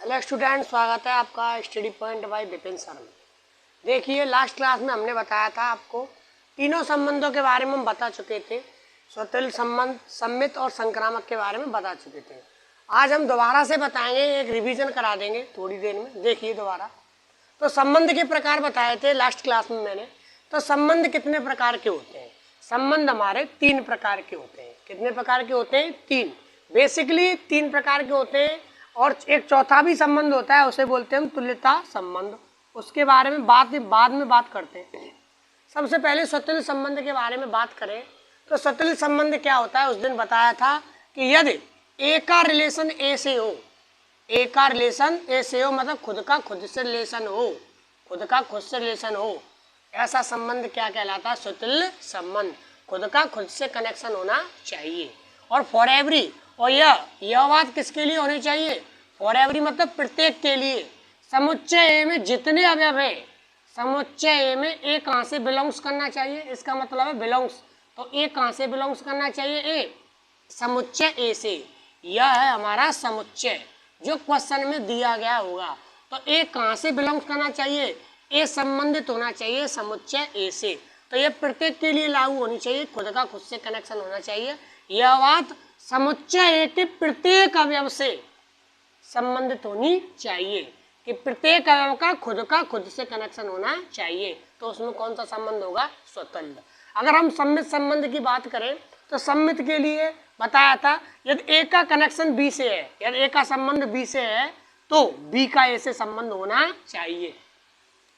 Hello student, स्वागत है आपका study point by Vipin sir में। देखिए, लास्ट क्लास में हमने बताया था आपको तीनों संबंधों के बारे में हम बता चुके थे। स्वतंत्र संबंध, सम्मित और संक्रामक के बारे में बता चुके थे। आज हम दोबारा से बताएंगे, एक रिवीजन करा देंगे थोड़ी देर में। देखिए दोबारा, तो संबंध के प्रकार बताए थे लास्ट क्लास में मैंने। तो संबंध कितने प्रकार के होते हैं? संबंध हमारे 3 प्रकार के होते हैं। कितने प्रकार के होते हैं? 3। बेसिकली 3 प्रकार के होते हैं, और एक चौथा भी संबंध होता है, उसे बोलते हैं हम तुल्यता संबंध। उसके बारे में बाद में बात करते हैं। सबसे पहले स्वतंत्र संबंध के बारे में बात करें तो स्वतंत्र संबंध क्या होता है? उस दिन बताया था कि यदि ए का रिलेशन ए से हो, ए का रिलेशन ए से हो, मतलब खुद का खुद से रिलेशन हो, खुद का खुद से रिलेशन हो, ऐसा संबंध क्या कहलाता है? स्वतंत्र संबंध। खुद का खुद से कनेक्शन होना चाहिए। और फॉर एवरी, और यह बात किसके लिए होनी चाहिए? फॉर एवरी मतलब प्रत्येक के लिए। समुच्चय ए में जितने अवयव है, समुच्चय ए में ए कहाँ से बिलोंग्स करना चाहिए? इसका मतलब है बिलोंग्स। तो ए कहाँ से बिलोंग्स करना चाहिए? ए समुच्चय ए से। यह है हमारा समुच्चय जो क्वेश्चन में दिया गया होगा। तो ए कहाँ से बिलोंग्स करना चाहिए? ए संबंधित होना चाहिए समुच्चय ए से। तो यह प्रत्येक के लिए लागू होनी चाहिए, खुद का खुद से कनेक्शन होना चाहिए। यह बात समुच्चय ए के प्रत्येक अवयव से संबंधित होनी चाहिए कि प्रत्येक अवयव का खुद से कनेक्शन होना चाहिए। तो उसमें कौन सा संबंध होगा? स्वतंत्र। अगर हम सम्मित संबंध की बात करें तो सम्मित के लिए बताया था, यदि ए का कनेक्शन बी से है, यदि ए का संबंध बी से है तो बी का ए से संबंध होना चाहिए।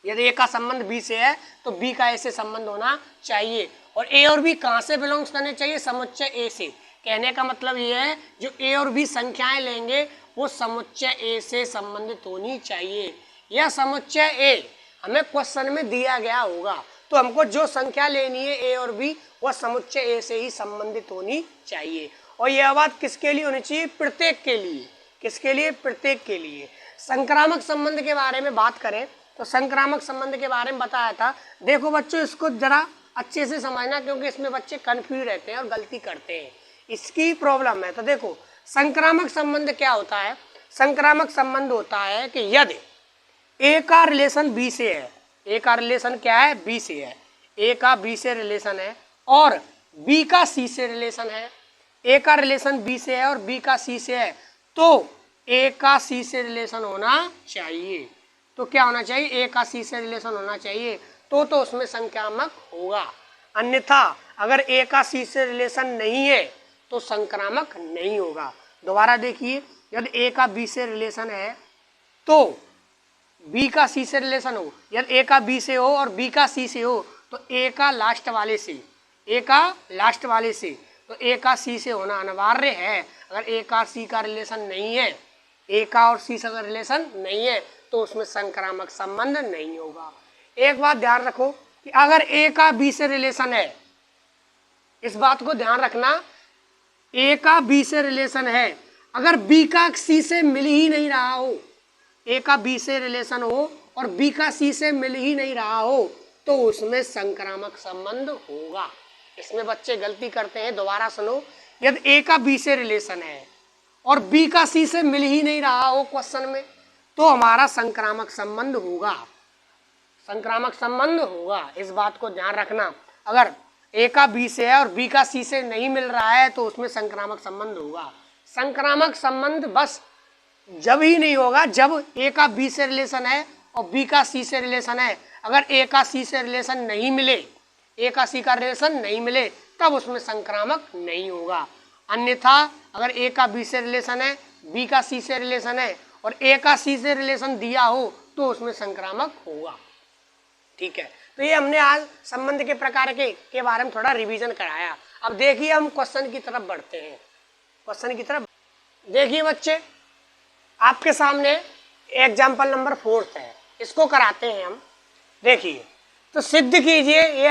यदि ए का संबंध बी से है तो बी का ए से संबंध होना चाहिए। और ए और बी कहाँ से बिलोंग्स करने चाहिए? समुच्चय ए से। कहने का मतलब ये है, जो ए और बी संख्याएं लेंगे वो समुच्चय ए से संबंधित होनी चाहिए। यह समुच्चय ए हमें क्वेश्चन में दिया गया होगा, तो हमको जो संख्या लेनी है ए और बी, वह समुच्चय ए से ही संबंधित होनी चाहिए। और यह बात किसके लिए होनी चाहिए? प्रत्येक के लिए। किसके लिए? प्रत्येक के लिए। संक्रामक संबंध के बारे में बात करें तो संक्रामक संबंध के बारे में बताया था। देखो बच्चों, इसको जरा अच्छे से समझना, क्योंकि इसमें बच्चे कंफ्यूज रहते हैं और गलती करते हैं, इसकी प्रॉब्लम है। तो देखो, संक्रामक संबंध क्या होता है? संक्रामक संबंध होता है कि यदि ए का रिलेशन बी से है, ए का रिलेशन क्या है? बी से है। ए का बी से रिलेशन है और बी का सी से रिलेशन है। ए का रिलेशन बी से है और बी का सी से है, तो ए का सी से रिलेशन होना चाहिए। तो क्या होना चाहिए? ए का सी से रिलेशन होना चाहिए, तो उसमें संक्रामक होगा। अन्यथा अगर ए का सी से रिलेशन नहीं है तो संक्रामक नहीं होगा। दोबारा देखिए, यदि ए का बी से रिलेशन है तो बी का सी से रिलेशन हो। यदि ए का बी से हो और बी का सी से हो तो ए का लास्ट वाले से, ए का लास्ट वाले से, तो ए का सी से होना अनिवार्य है। अगर ए का सी का रिलेशन नहीं है, ए का और सी का रिलेशन नहीं है, तो उसमें संक्रामक संबंध नहीं होगा। एक बात ध्यान रखो कि अगर ए का बी से रिलेशन है, इस बात को ध्यान रखना, ए का बी से रिलेशन है, अगर बी का सी से मिल ही नहीं रहा हो, ए का बी से रिलेशन हो और बी का सी से मिल ही नहीं रहा हो, तो उसमें संक्रामक संबंध होगा। इसमें बच्चे गलती करते हैं, दोबारा सुनो। यदि ए का बी से रिलेशन है और बी का सी से मिल ही नहीं रहा हो क्वेश्चन में, तो हमारा संक्रामक संबंध होगा, संक्रामक संबंध होगा। इस बात को ध्यान रखना। अगर ए का बी से है और बी का सी से नहीं मिल रहा है तो उसमें संक्रामक संबंध होगा। संक्रामक संबंध बस जब ही नहीं होगा जब ए का बी से रिलेशन है और बी का सी से रिलेशन है। अगर ए का सी से रिलेशन नहीं मिले, ए का सी का रिलेशन नहीं मिले, तब उसमें संक्रामक नहीं होगा। अन्यथा अगर ए का बी से रिलेशन है, बी का सी से रिलेशन है और ए का सी से रिलेशन दिया हो, तो उसमें संक्रामक होगा। ठीक है, तो ये हमने आज संबंध के प्रकार के बारे में थोड़ा रिवीजन कराया। अब देखिए, हम क्वेश्चन की तरफ बढ़ते हैं। क्वेश्चन की तरफ देखिए बच्चे, आपके सामने एग्जाम्पल नंबर 4 है, इसको कराते हैं हम। देखिए, तो सिद्ध कीजिए, ये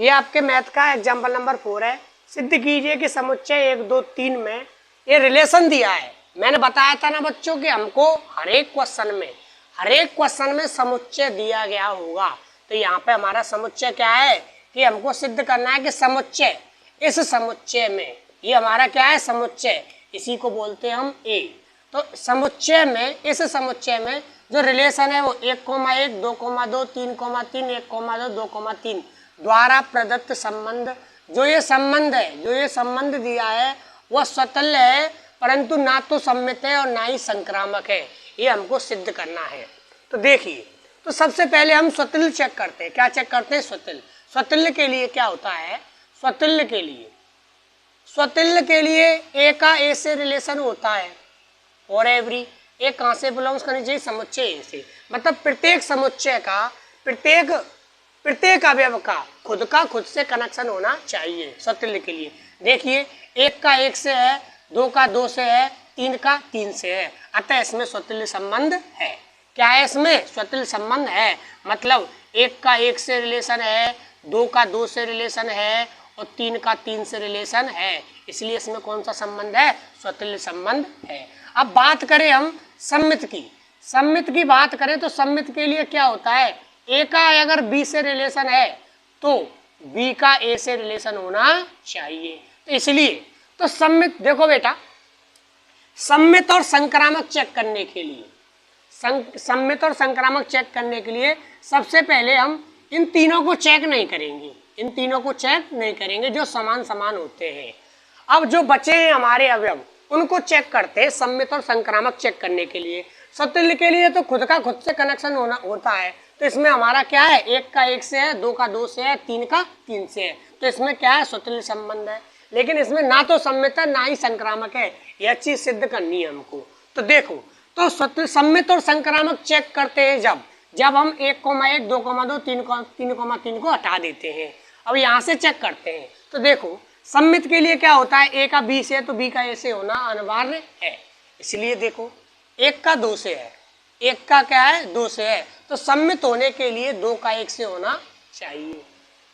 आपके मैथ का एग्जाम्पल नंबर 4 है। सिद्ध कीजिए कि समुच्चय 1 2 3 में ये रिलेशन दिया है। मैंने बताया था ना बच्चों कि हमको हर एक क्वेश्चन में समुच्चय दिया गया होगा। तो यहाँ पे हमारा समुच्चय क्या है कि हमको सिद्ध करना है कि समुच्चय, इस समुच्चय में, ये हमारा क्या है? समुच्चय। इसी को बोलते हैं हम ए। तो समुच्चय में, इस समुच्चय में जो रिलेशन है वो 1,1, 2,2, 3,3, 1,2, 2,3 द्वारा प्रदत्त संबंध, जो ये संबंध है, जो ये संबंध दिया है वह स्वतुल्य है, परंतु ना तो सम्मित है और ना ही संक्रामक है। ये हमको सिद्ध करना है। तो देखिए, तो सबसे पहले हम स्वतुल्य चेक करते हैं। क्या चेक करते हैं? स्वतुल्य। स्वतुल्य के लिए क्या होता है? स्वतुल्य के लिए ए का ए से रिलेशन होता है और एवरी ए कहाँ से बिलोंग्स करनी चाहिए? समुच्चय ए से। मतलब प्रत्येक समुच्चय का, प्रत्येक अवयव का खुद से कनेक्शन होना चाहिए स्वतुल्य के लिए। देखिए, 1 का 1 से है, 2 का 2 से है, 3 का 3 से है, अतः इसमें स्वतुल्य संबंध है। क्या है? इसमें स्वतुल्य संबंध है। मतलब 1 का 1 से रिलेशन है, 2 का 2 से रिलेशन है और 3 का 3 से रिलेशन है, इसलिए इसमें कौन सा संबंध है? स्वतुल्य संबंध है। अब बात करें हम सम्मित की बात करें तो सम्मित के लिए क्या होता है? ए का अगर बी से रिलेशन है तो बी का ए से रिलेशन होना चाहिए। तो इसलिए तो सम्मित, देखो बेटा, सम्मित और संक्रामक चेक करने के लिए, सम्मित और संक्रामक चेक करने के लिए सबसे पहले हम इन तीनों को चेक नहीं करेंगे, जो समान होते हैं। अब जो बचे हैं हमारे अवयव, उनको चेक करते हैं सम्मित और संक्रामक चेक करने के लिए। स्वतुल्य के लिए तो खुद से कनेक्शन होता है, तो इसमें हमारा क्या है? 1 का 1 से है, 2 का 2 से है, 3 का 3 से है, तो इसमें क्या है? स्वतुल्य संबंध है। लेकिन इसमें ना तो सम्मित है ना ही संक्रामक है, यह चीज सिद्ध करनी है हमको। तो देखो, तो सम्मित और संक्रामक चेक करते हैं जब हम 1,1, 2,2, 3,3 को हटा देते हैं। अब यहाँ से चेक करते हैं। तो देखो, सम्मित के लिए क्या होता है? ए का बी से है तो बी का ए से होना अनिवार्य है। इसलिए देखो, 1 का 2 से है, 1 का क्या है? 2 से है, तो सम्मित होने के लिए 2 का 1 से होना चाहिए।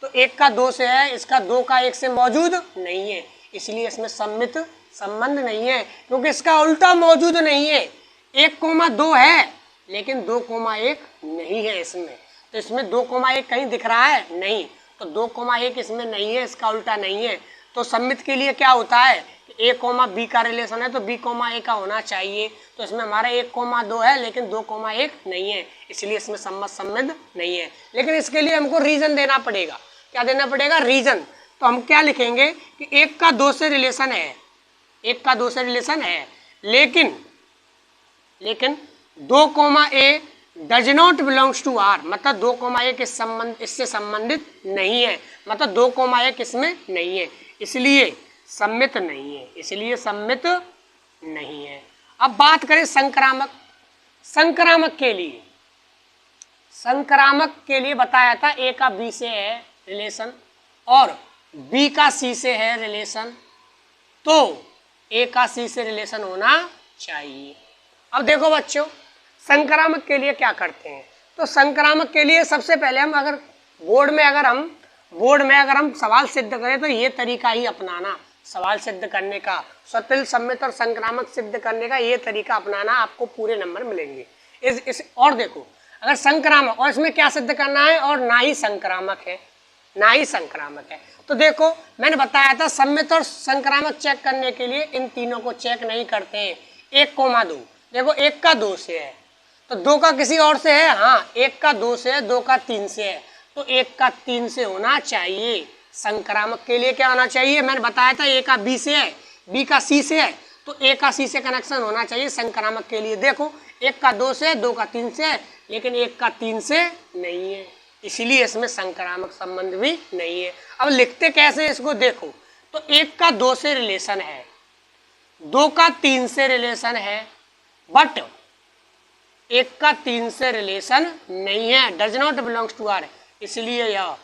तो 1 का 2 से है, इसका 2 का 1 से मौजूद नहीं है, इसलिए इसमें सम्मित संबंध नहीं है, क्योंकि इसका उल्टा मौजूद नहीं है। 1,2 है लेकिन 2,1 नहीं है इसमें, तो इसमें 2,1 कहीं दिख रहा है? नहीं, तो 2,1 इसमें नहीं है, इसका उल्टा नहीं है। तो सम्मित के लिए क्या होता है? ए कोमा बी का रिलेशन है तो बी कोमा ए का होना चाहिए, तो इसमें हमारा 1,2 है लेकिन 2,1 नहीं है, इसलिए इसमें संबंध नहीं है। लेकिन इसके लिए हमको रीजन देना पड़ेगा। क्या देना पड़ेगा? रीजन। तो हम क्या लिखेंगे कि 1 का 2 से रिलेशन है, 1 का 2 से रिलेशन है, लेकिन 2,a does not belongs to R, मतलब 2,1 इससे संबंधित नहीं है, मतलब 2,1 इसमें नहीं है, इसलिए सम्मित नहीं है, इसलिए सम्मित नहीं है। अब बात करें संक्रामक के लिए बताया था ए का बी से है रिलेशन और बी का सी से है रिलेशन, तो ए का सी से रिलेशन होना चाहिए। अब देखो बच्चों, संक्रामक के लिए क्या करते हैं? तो संक्रामक के लिए सबसे पहले हम अगर बोर्ड में अगर हम सवाल सिद्ध करें तो ये तरीका ही अपनाना, सवाल सिद्ध करने का, स्वतुल्य सम्मित और संक्रामक सिद्ध करने का ये तरीका अपनाना, आपको पूरे नंबर मिलेंगे। और देखो, अगर संक्रामक, और इसमें क्या सिद्ध करना है? और ना ही संक्रामक है, तो देखो मैंने बताया था सम्मित और संक्रामक चेक करने के लिए इन तीनों को चेक नहीं करते हैं। 1,2, देखो 1 का 2 से है तो 2 का किसी और से है? हाँ, 1 का 2 से है, 2 का 3 से है, तो 1 का 3 से होना चाहिए। संक्रामक के लिए क्या होना चाहिए? मैंने बताया था ए का बी से है, बी का सी से है, तो ए का सी से कनेक्शन होना चाहिए। संक्रामक के लिए देखो 1 का 2 से है, 2 का 3 से है, लेकिन 1 का 3 से नहीं है, इसलिए इसमें संक्रामक संबंध भी नहीं है। अब लिखते कैसे इसको? देखो, तो 1 का 2 से रिलेशन है, 2 का 3 से रिलेशन है, बट 1 का 3 से रिलेशन नहीं है, does not belongs to R, इसलिए यह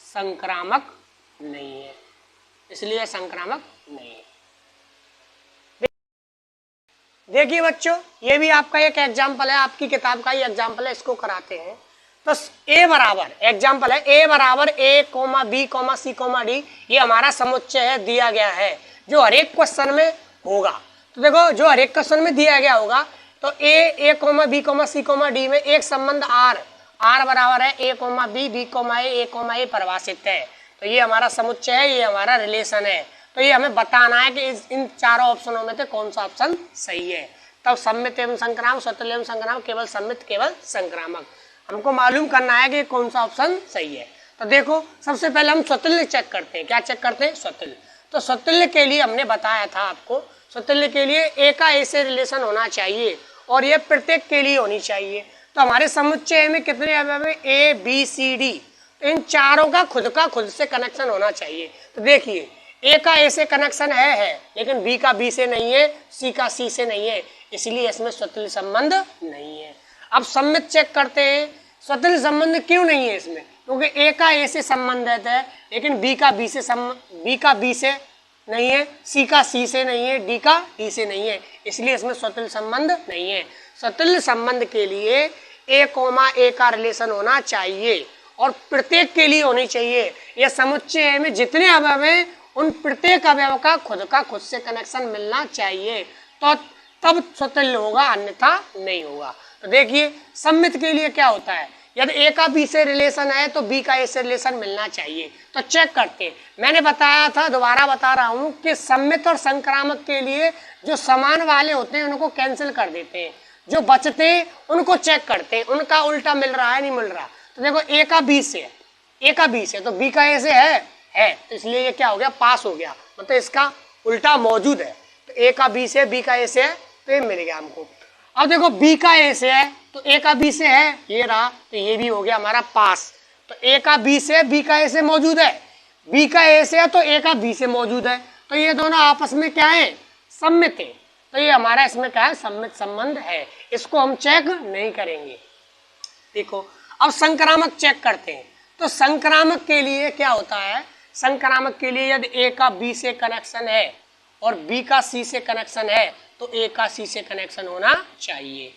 संक्रामक नहीं है, इसलिए संक्रामक नहीं है। देखिए बच्चों, ये भी आपका एक एग्जाम्पल है, आपकी किताब का ही एग्जाम्पल है, इसको कराते हैं। तो ए बराबर, एग्जाम्पल है, ए बराबर A comma B comma C comma D, ये हमारा समुच्चय है, दिया गया है, जो हर एक क्वेश्चन में होगा। तो देखो, जो हर एक क्वेश्चन में दिया गया होगा, तो A comma B comma C comma D में एक संबंध आर बराबर है A comma B comma A comma A परिभाषित है, तो ये हमारा समुच्चय है, ये हमारा रिलेशन है। तो ये हमें बताना है कि इन चारों ऑप्शनों में से कौन सा ऑप्शन सही है। तब सम्मित एवं संक्रामक, स्वतुल्य एवं संक्रामक, केवल सम्मित केवल संक्रामक। हमको मालूम करना है कि कौन सा ऑप्शन सही है। तो देखो सबसे पहले हम स्वतुल्य चेक करते हैं। क्या चेक करते हैं? स्वतुल्य। तो स्वतुल्य के लिए हमने बताया था आपको, स्वतुल्य के लिए ए का ए से रिलेशन होना चाहिए और ये प्रत्येक के लिए होनी चाहिए। तो हमारे समुच्चय में कितने अवयव है? A B C D. तो इन चारों का खुद से कनेक्शन होना चाहिए। तो देखिए ए का ए से कनेक्शन है लेकिन बी का बी से नहीं है, सी का सी से नहीं है, इसलिए इसमें स्वतुल्य संबंध नहीं है। अब सम्मित चेक करते हैं, स्वतुल्य संबंध क्यों नहीं है इसमें? क्योंकि ए का ए से संबंधित है लेकिन बी का बी से नहीं है, सी का सी से नहीं है, डी का डी से नहीं है, इसलिए इसमें स्वतुल्य संबंध नहीं है। स्वतुल्य संबंध के लिए ए कोमा ए का रिलेशन होना चाहिए और प्रत्येक के लिए होनी चाहिए। यह समुच्चय में जितने अवयव हैं उन प्रत्येक अवयव का खुद से कनेक्शन मिलना चाहिए, तो तब स्वतुल्य होगा, अन्यथा नहीं होगा। तो देखिए सम्मित के लिए क्या होता है, यदि ए का बी से रिलेशन है तो बी का ए से रिलेशन मिलना चाहिए। तो चेक करते हैं। मैंने बताया था, दोबारा बता रहा हूँ कि सम्मित और संक्रामक के लिए जो समान वाले होते हैं उनको कैंसिल कर देते हैं, जो बचते हैं उनको चेक करते हैं, उनका उल्टा मिल रहा है नहीं मिल रहा। तो देखो ए का बी से है, ए का बी से तो बी का ए से है, तो इसलिए ये क्या हो गया? पास हो गया, मतलब इसका उल्टा मौजूद है। तो ए का बी से, बी का ए से है, तो ये मिल गया हमको। अब देखो बी का ए से है तो ए का बी से है, ये रहा, तो ये भी हो गया हमारा पास। तो ए का बी से, बी का ए से मौजूद है, बी का ए से है तो ए का बी से मौजूद है, तो ये दोनों आपस में क्या है? सम्मित है। तो ये हमारा इसमें क्या है? सम्मित संबंध है, इसको हम चेक नहीं करेंगे। देखो अब संक्रामक चेक करते हैं। तो संक्रामक के लिए क्या होता है? संक्रामक के लिए यदि ए का बी से कनेक्शन है और बी का सी से कनेक्शन है तो ए का सी से कनेक्शन होना चाहिए।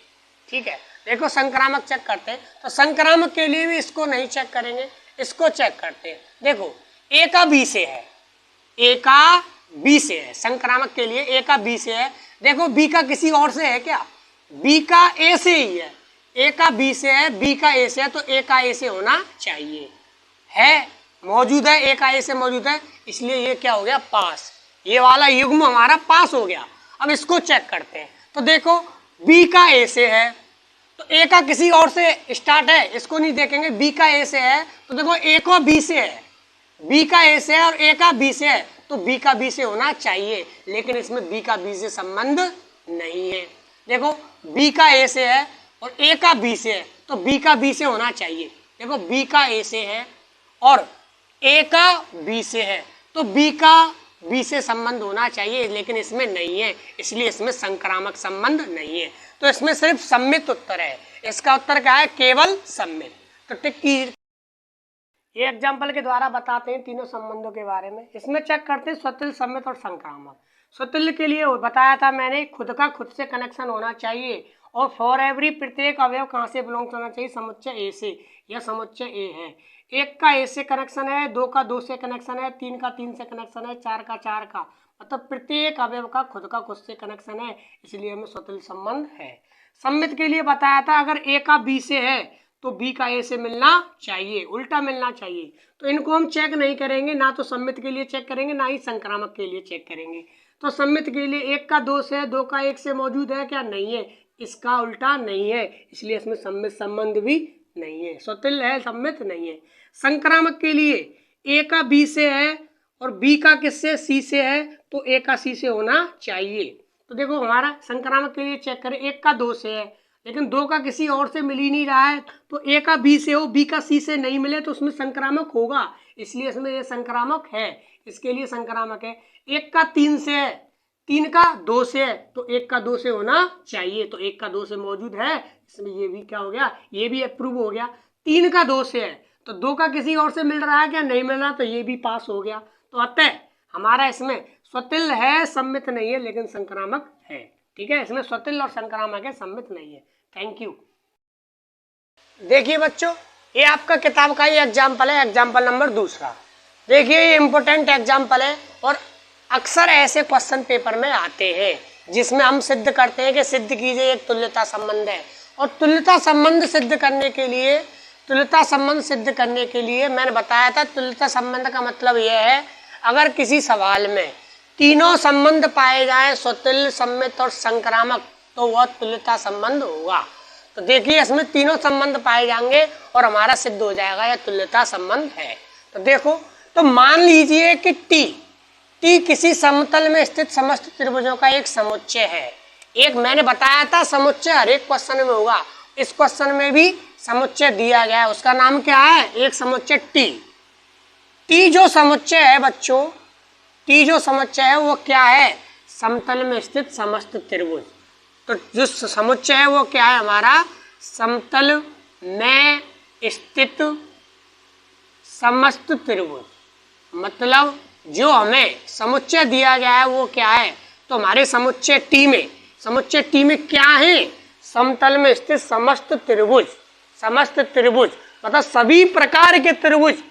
ठीक है, देखो संक्रामक चेक करते हैं। तो संक्रामक के लिए भी इसको नहीं चेक करेंगे, इसको चेक करते हैं। देखो ए का बी से है, ए का बी से है, संक्रामक के लिए ए का बी से है। देखो बी का किसी और से है क्या? बी का ए से ही है, ए का बी से है, बी का ए से है, तो ए का ए से होना चाहिए। है, मौजूद है, ए का ए से मौजूद है, इसलिए ये क्या हो गया? पास। ये वाला युग्म हमारा पास हो गया। अब इसको चेक करते हैं। तो देखो बी का ए से है तो ए का किसी और से स्टार्ट है, इसको नहीं देखेंगे। बी का ए से है तो देखो ए को बी से है, बी का ए से है और ए का बी से है, तो बी का बी से होना चाहिए, लेकिन इसमें बी का बी से संबंध नहीं है। देखो बी का ए से है और ए का बी से है, तो बी का बी से होना चाहिए। देखो बी का ए से है और ए का बी से है, तो बी का बी से संबंध होना चाहिए, लेकिन इसमें नहीं है, इसलिए इसमें संक्रामक संबंध नहीं है। तो इसमें सिर्फ सम्मित उत्तर है। इसका उत्तर क्या है? केवल सम्मित। तो टिक की ये एग्जाम्पल के द्वारा बताते हैं तीनों संबंधों के बारे में। इसमें चेक करते हैं स्वतुल्य, सम्मित और संक्रामक। स्वतुल्य के लिए बताया था मैंने, खुद से कनेक्शन होना चाहिए और फॉर एवरी प्रत्येक अवयव कहाँ से बिलोंग होना चाहिए? समुच्चय ए से, यह समुच्चय ए है। एक का ए से कनेक्शन है, दो का दो से कनेक्शन है, तीन का तीन से कनेक्शन है, चार का चार का, मतलब प्रत्येक अवयव का खुद से कनेक्शन है, इसलिए हमें स्वतुल्य संबंध है। सम्मित के लिए बताया था अगर ए का बी से है तो बी का ए से मिलना चाहिए, उल्टा मिलना चाहिए। तो इनको हम चेक नहीं करेंगे, ना तो सम्मित के लिए चेक करेंगे ना ही संक्रामक के लिए चेक करेंगे। तो सम्मित के लिए एक का दो से है, दो का एक से मौजूद है क्या? नहीं है, इसका उल्टा नहीं है, इसलिए इसमें सम्मित संबंध भी नहीं है, स्वतुल्य है, सम्मित नहीं है। संक्रामक के लिए ए का बी से है और बी का किससे? सी से है, तो ए का सी से होना चाहिए। तो देखो हमारा संक्रामक के लिए चेक करें, एक का दो से है लेकिन दो का किसी और से मिल ही नहीं रहा है, तो ए का बी से हो, बी का सी से नहीं मिले तो उसमें संक्रामक होगा, इसलिए इसमें ये संक्रामक है, इसके लिए संक्रामक है। एक का तीन से है, तीन का दो से है, तो एक का दो से होना चाहिए, तो एक का दो से मौजूद है, इसमें ये भी क्या हो गया? ये भी अप्रूव हो गया। तीन का दो से है तो दो का किसी और से मिल रहा है क्या? नहीं मिल रहा, तो ये भी पास हो गया। तो अतः हमारा इसमें स्वतुल्य है, सम्मित नहीं है, लेकिन संक्रामक है। ठीक है, इसमें स्वतुल्य और संक्रामक है, सम्मित नहीं है। Thank you. देखिए बच्चों, ये आपका किताब का ही एग्जाम्पल है, एग्जाम्पल नंबर दूसरा। देखिए ये इम्पोर्टेंट एग्जाम्पल है और अक्सर ऐसे क्वेश्चन पेपर में आते हैं जिसमें हम सिद्ध करते हैं कि सिद्ध कीजिए एक तुल्यता संबंध है। और तुल्यता संबंध सिद्ध करने के लिए मैंने बताया था, तुल्यता संबंध का मतलब यह है अगर किसी सवाल में तीनों संबंध पाए जाए, स्वतुल्य, सम्मित और संक्रामक, तो वह तुल्यता संबंध होगा। तो देखिए इसमें तीनों संबंध पाए जाएंगे और हमारा सिद्ध हो जाएगा यह तुल्यता संबंध है। तो देखो, तो मान लीजिए कि टी किसी समतल में स्थित समस्त त्रिभुजों का एक समुच्चय है। एक मैंने बताया था समुच्चय हर एक क्वेश्चन में होगा, इस क्वेश्चन में भी समुच्चय दिया गया है, उसका नाम क्या है, एक समुच्चय टी जो समुच्चय है बच्चों, टी जो समुच्चय है वो क्या है, समतल में स्थित समस्त त्रिभुज। तो जो समुच्चय है वो क्या है हमारा, समतल में स्थित समस्त त्रिभुज। मतलब जो हमें समुच्चय दिया गया है वो क्या है, तो हमारे समुच्चय टी में क्या है, समतल में स्थित समस्त त्रिभुज। समस्त त्रिभुज मतलब सभी प्रकार के त्रिभुज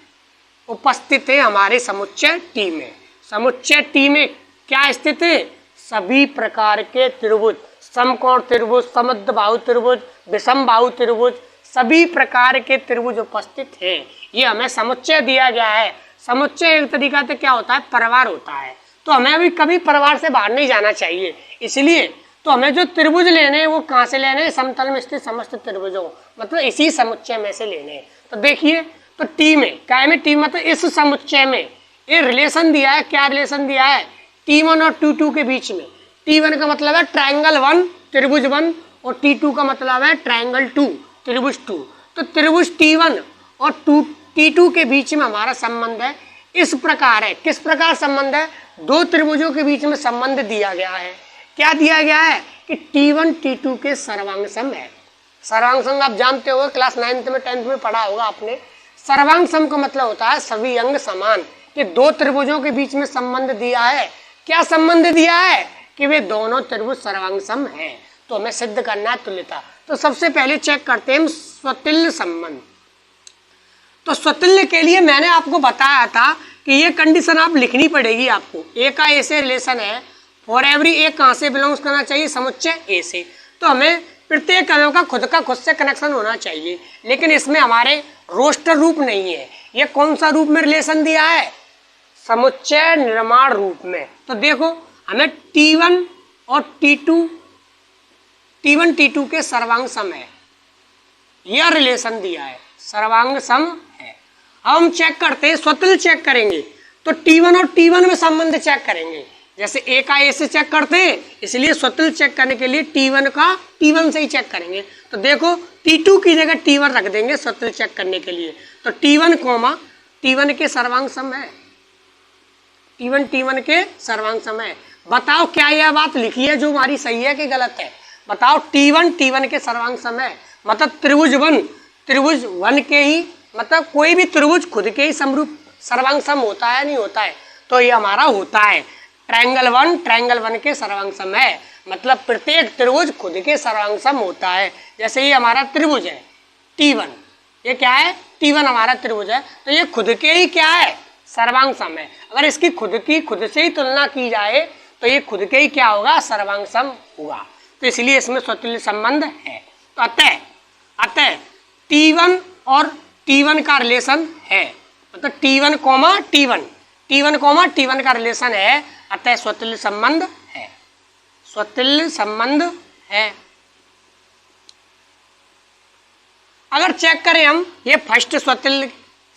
उपस्थित है हमारे समुच्चय टी में। समुच्चय टी में क्या स्थित है, सभी प्रकार के त्रिभुज, समकोण त्रिभुज, समद्विबाहु त्रिभुज, विषम बाहु त्रिभुज, सभी प्रकार के त्रिभुज उपस्थित हैं। ये हमें समुच्चय दिया गया है। समुच्चय एक तरीका से क्या होता है, परिवार होता है। तो हमें अभी कभी परिवार से बाहर नहीं जाना चाहिए, इसलिए तो हमें जो त्रिभुज लेने हैं वो कहाँ से लेने हैं, समतल में स्थित समस्त त्रिभुजों, मतलब इसी समुच्चय में से लेने हैं। तो देखिए, तो टी में क्या में, टी मतलब इस समुच्चय में ये रिलेशन दिया है। क्या रिलेशन दिया है, T1 और T2 के बीच में। T1 का मतलब है ट्राइंगल 1 त्रिभुज 1 और T2 का मतलब है ट्राइंगल 2 त्रिभुज 2। तो त्रिभुज T1 और T2 के बीच में हमारा संबंध है, इस प्रकार है। किस प्रकार संबंध है, दो त्रिभुजों के बीच में संबंध दिया गया है। क्या दिया गया है कि T1 T2 के सर्वांग सम है। सर्वांग सम आप जानते हो, क्लास 9th में 10th में पढ़ा होगा आपने। सर्वांग सम का मतलब होता है सभी अंग समान, कि दो त्रिभुजों के बीच में संबंध दिया है। क्या संबंध दिया है कि वे दोनों त्रिभुज सर्वांग सम है। तो हमें सिद्ध करना है तुल्यता। तो सबसे पहले चेक करते हैं हम स्वतुल्य संबंध। तो स्वतुल्य के लिए मैंने आपको बताया था कि ये कंडीशन आप लिखनी पड़ेगी आपको। ए का ए से रिलेशन है, फॉर एवरी ए कहाँ से बिलोंग्स करना चाहिए, समुच्चय ए से। तो हमें प्रत्येक अवयव का खुद से कनेक्शन होना चाहिए, लेकिन इसमें हमारे रोस्टर रूप नहीं है। ये कौन सा रूप में रिलेशन दिया है, समुच्चय निर्माण रूप में। तो देखो हमें T1 और T1 T2 के सर्वांग सम है, यह रिलेशन दिया है, सर्वांग सम है। अब हम चेक करते हैं, स्वतुल्य चेक करेंगे तो T1 और T1 में संबंध चेक करेंगे। जैसे ए का ए से चेक करते हैं, इसलिए स्वतुल्य चेक करने के लिए T1 का T1 से ही चेक करेंगे। तो देखो T2 की जगह T1 रख देंगे स्वतुल्य चेक करने के लिए। तो T1 कोमा T1 के सर्वांग सम है, T1 के सर्वांग सम है। बताओ क्या यह बात लिखी है जो हमारी सही है कि गलत है, बताओ। T1 के सर्वांग सम है, मतलब त्रिभुज 1 के ही, मतलब कोई भी त्रिभुज खुद के ही समरूप सर्वांग सम होता है नहीं होता है, तो ये हमारा होता है। ट्राइंगल 1 के सर्वांग सम है, मतलब प्रत्येक त्रिभुज खुद के सर्वांग सम होता है। जैसे ये हमारा त्रिभुज है T1, ये क्या है, T1 हमारा त्रिभुज है, तो ये खुद के ही क्या है, सर्वांग सम है। अगर इसकी खुद से ही तुलना की जाए तो ये खुद के ही क्या होगा, सर्वांग सम होगा। तो इसलिए इसमें स्वतुल्य संबंध है। तो अतः T1 और T1 का रिलेशन है, मतलब T1 का रिलेशन है, अतः स्वतुल्य संबंध है, स्वतुल्य संबंध है। अगर चेक करें हम ये फर्स्ट स्वतुल्य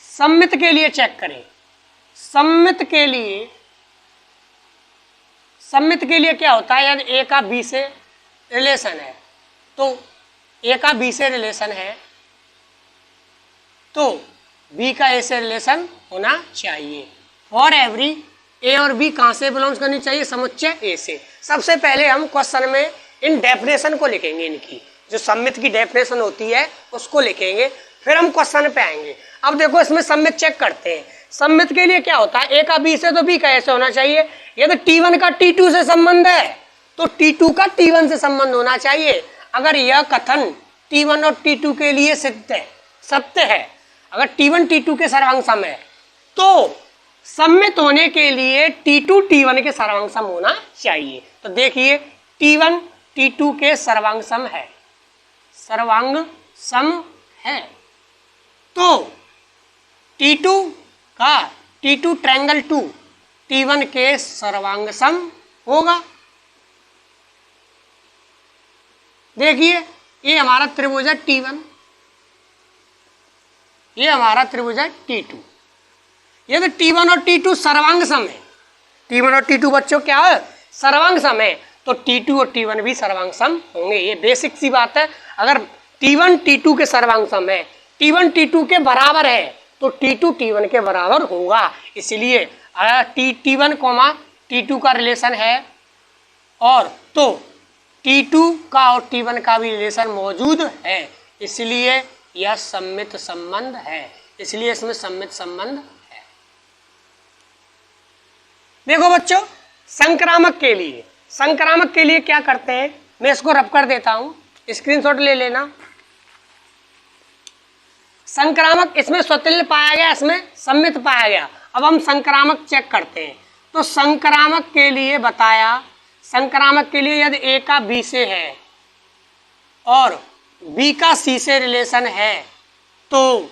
सममित के लिए चेक करें, सममित के लिए क्या होता है, यदि ए का बी से रिलेशन है, तो ए का बी से रिलेशन है तो बी का ए से रिलेशन होना चाहिए। फॉर एवरी ए और बी कहाँ से बिलोंग्स करनी चाहिए, समुच्चय ए से। सबसे पहले हम क्वेश्चन में इन डेफिनेशन को लिखेंगे, इनकी जो सममित की डेफिनेशन होती है उसको लिखेंगे, फिर हम क्वेश्चन पे आएंगे। अब देखो इसमें सममित चेक करते हैं। सममित के लिए क्या होता है, ए का बी से तो बी का ए से होना चाहिए। यदि T1 का T2 से संबंध है तो T2 का T1 से संबंध होना चाहिए। अगर यह कथन T1 और T2 के लिए सत्य है, अगर T1 T2 के सर्वांग सम है, तो सममित होने के लिए T2 T1 के सर्वांग सम होना चाहिए। तो देखिए T1 T2 के सर्वांग सम है, सर्वांग सम है, तो T2 ट्रायंगल 2 T1 के सर्वांग सम होगा। देखिए ये हमारा त्रिभुज है T1, ये हमारा त्रिभुज है T2। ये तो T1 और T2 सर्वांग सम है। T1 और T2 बच्चों क्या है? सर्वांग सम है। तो T2 और T1 भी सर्वांग सम होंगे। ये बेसिक सी बात है। अगर T1 T2 के सर्वांग सम है, T1 T2 के बराबर है, तो T2 T1 के बराबर होगा। इसलिए अगर T1, T2 का रिलेशन है और तो T2 का और T1 का भी रिलेशन मौजूद है, इसलिए यह सम्मित संबंध है। इसलिए इसमें सम्मित संबंध है। देखो बच्चों, संक्रामक के लिए क्या करते हैं, मैं इसको रब कर देता हूं, स्क्रीनशॉट ले लेना। संक्रामक, इसमें स्वतुल्य पाया गया, इसमें सम्मित पाया गया। अब हम संक्रामक चेक करते हैं। तो संक्रामक के लिए बताया, संक्रामक के लिए यदि A का B से है और B का C से रिलेशन है, तो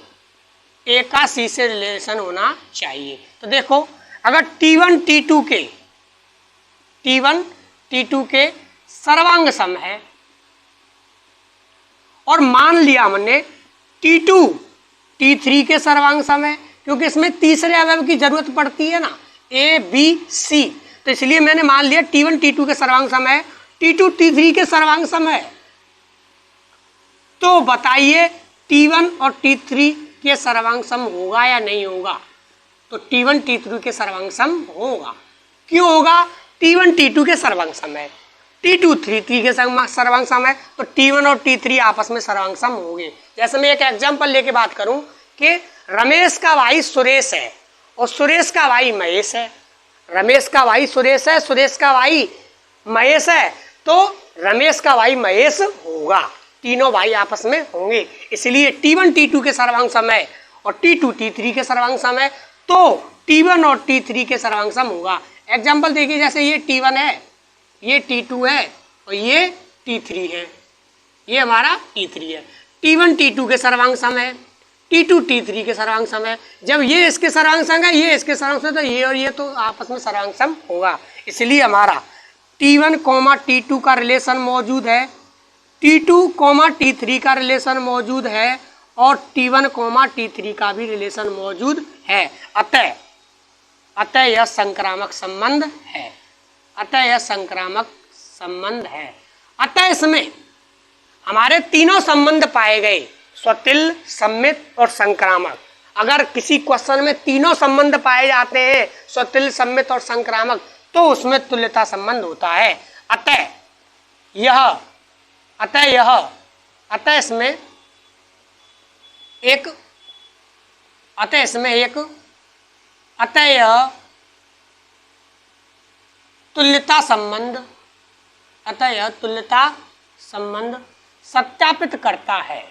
A का C से रिलेशन होना चाहिए। तो देखो, अगर T1 T2 के सर्वांग सम है और मान लिया हमने T2 T3 के सर्वांग सम है, क्योंकि इसमें तीसरे अवयव की जरूरत पड़ती है ना, A B C, तो इसलिए मैंने मान लिया T1 T2 के सर्वांग सम है, T2 T3 के सर्वांग सम है। तो बताइए T1 और T3 के सर्वांग सम होगा या नहीं होगा? तो T1 T3 के सर्वांग सम होगा। क्यों होगा? T1 T2 के सर्वांग सम है, T2 T3 के सर्वांग सम है, तो T1 और T3 आपस में सर्वांग सम होंगे। जैसे मैं एक एग्जांपल लेके बात करूं कि रमेश का भाई सुरेश है और सुरेश का भाई महेश है। रमेश का भाई सुरेश है, सुरेश का भाई महेश है, तो रमेश का भाई महेश होगा। तीनों भाई आपस में होंगे। इसलिए T1 T2 के सर्वांग सम है और T2 T3 के सर्वांग सम है, तो T1 और T3 के सर्वांग सम होगा। एग्जाम्पल देखिए, जैसे ये T1 है, ये T2 है और ये T3 है, ये हमारा T3 है। T1 T2 के सर्वांग सम है, T2 T3 के सर्वांग सम है। जब ये इसके सर्वांग सम है, ये इसके सर्वांग सम, तो ये और ये तो आपस में सर्वांग सम होगा। इसलिए हमारा T1, T2 का रिलेशन मौजूद है, T2, T3 का रिलेशन मौजूद है और T1, T3 का भी रिलेशन मौजूद है। अतः यह संक्रामक संबंध है। अतः इसमें हमारे तीनों संबंध पाए गए, स्वतुल्य, सम्मित और संक्रामक। अगर किसी क्वेश्चन में तीनों संबंध पाए जाते हैं, स्वतुल्य, सम्मित और संक्रामक, तो उसमें तुल्यता संबंध होता है। अतः यह तुल्यता संबंध सत्यापित करता है।